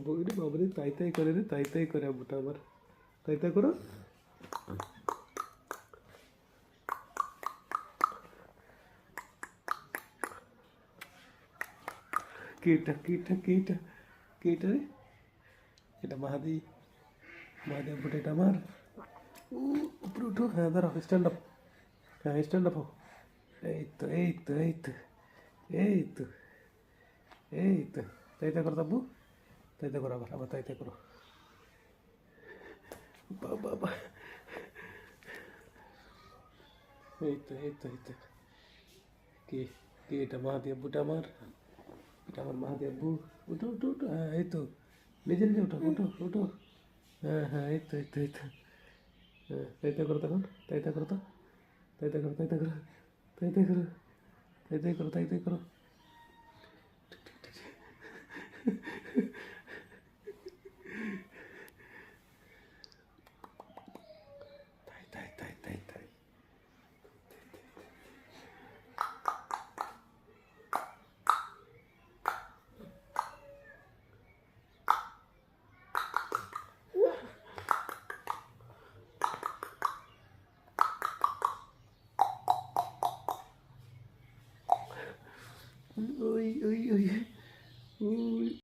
বউরে বাবারে তাই তাই করে রে, তাই তাই করে আব্বুটা আমার। তাই তাই করো। কেটা কেটা কেটা কেটা রে? এটা মাহাদি, মাহাদি আব্বুটা এটা আমার। উপরে উঠো, হ্যাঁ দাঁড়াও, স্ট্যান্ড আপ। হ্যাঁ স্ট্যান্ড আপ হো। এই তো এই তো এই তো এই তো এই তো। তাই তাই করো আব্বু, তাই তাই করো, আবার আবার তাই তাই করো। বাবা, এই তো এই তো এই তো। কে কে এটা? মাহাদি আব্বুটা আমার, এটা আমার মাহাদি আব্বু। উঠো উঠো উঠো, হ্যাঁ এই তো, নিজে নিজে উঠো উঠো উঠো। হ্যাঁ হ্যাঁ এই তো এই তো এই তো। হ্যাঁ তাই তাই করো তখন, তাই তাই করো তো, তাই তাই করো, তাই তাই করো, তাই তাই করো, তাই তাই করো, তাই তাই করো। তাই তাই তাই তাই তাই।